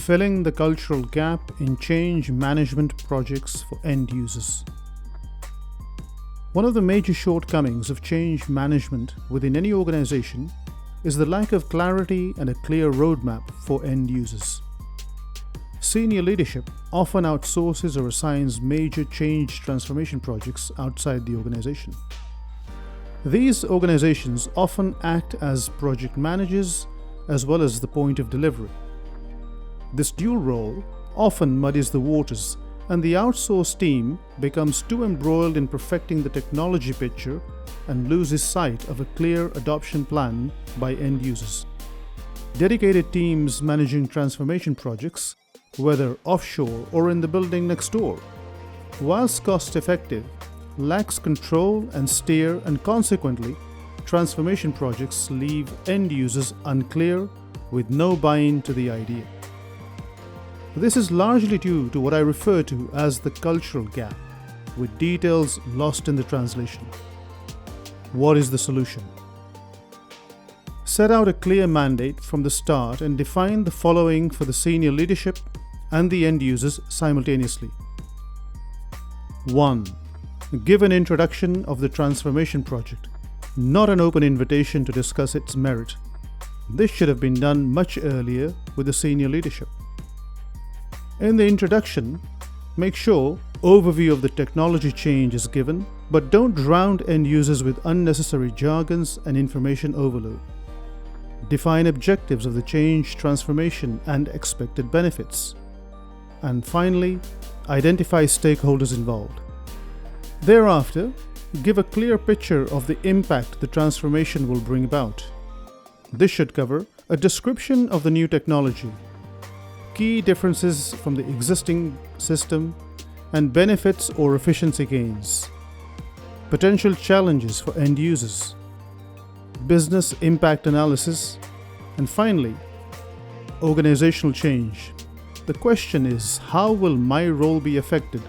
filling the cultural gap in change management projects for end users. One of the major shortcomings of change management within any organization is the lack of clarity and a clear roadmap for end users. Senior leadership often outsources or assigns major change transformation projects outside the organization. These organizations often act as project managers as well as the point of delivery. This dual role often muddies the waters, and the outsourced team becomes too embroiled in perfecting the technology picture and loses sight of a clear adoption plan by end users. Dedicated teams managing transformation projects, whether offshore or in the building next door, whilst cost-effective, lacks control and steer, and consequently, transformation projects leave end users unclear with no buy-in to the idea. This is largely due to what I refer to as the cultural gap, with details lost in the translation. What is the solution? Set out a clear mandate from the start and define the following for the senior leadership and the end users simultaneously. 1. Give an introduction of the transformation project, not an open invitation to discuss its merit. This should have been done much earlier with the senior leadership. In the introduction, make sure overview of the technology change is given, but don't drown end users with unnecessary jargons and information overload. Define objectives of the change transformation and expected benefits. And finally, identify stakeholders involved. Thereafter, give a clear picture of the impact the transformation will bring about. This should cover a description of the new technology, key differences from the existing system, and benefits or efficiency gains, potential challenges for end users, business impact analysis, and finally, organizational change. The question is, how will my role be affected?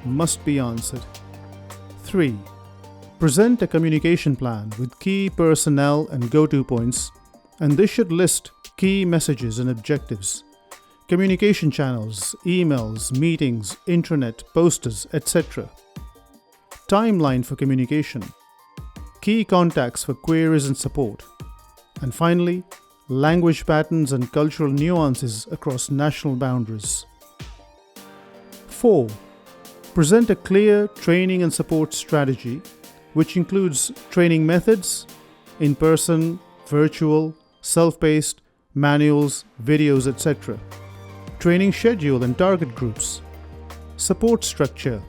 Must be answered. 3. Present a communication plan with key personnel and go-to points, and this should list key messages and objectives, communication channels, emails, meetings, intranet, posters, etc. Timeline for communication, key contacts for queries and support, and finally, language patterns and cultural nuances across national boundaries. 4. Present a clear training and support strategy, which includes training methods, in-person, virtual, self-paced, manuals, videos, etc. Training schedule and target groups, support structure,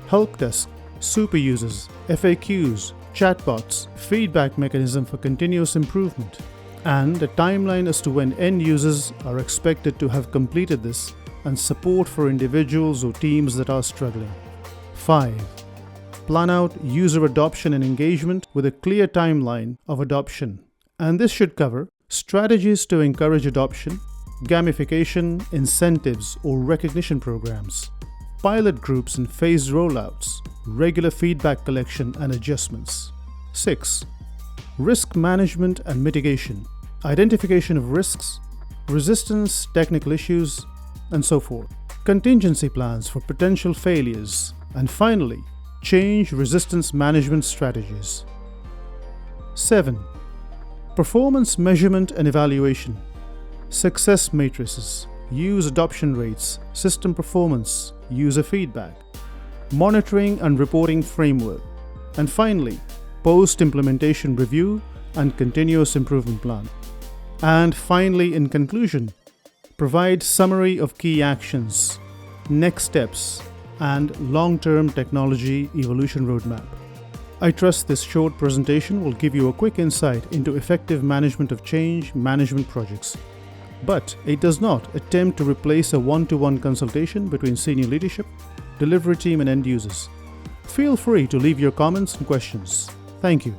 help desk, super users, FAQs, chatbots, feedback mechanism for continuous improvement, and a timeline as to when end users are expected to have completed this, and support for individuals or teams that are struggling. 5. Plan out user adoption and engagement with a clear timeline of adoption, and this should cover strategies to encourage adoption, gamification, incentives or recognition programs, pilot groups and phased rollouts, regular feedback collection and adjustments. 6. Risk management and mitigation, identification of risks, resistance, technical issues, and so forth. Contingency plans for potential failures, and finally, change resistance management strategies. 7. Performance measurement and evaluation, success matrices, use adoption rates, system performance, user feedback, monitoring and reporting framework, and finally, post-implementation review and continuous improvement plan. And finally, in conclusion, provide summary of key actions, next steps, and long-term technology evolution roadmap. I trust this short presentation will give you a quick insight into effective management of change management projects. But it does not attempt to replace a one-to-one consultation between senior leadership, delivery team, and end users. Feel free to leave your comments and questions. Thank you.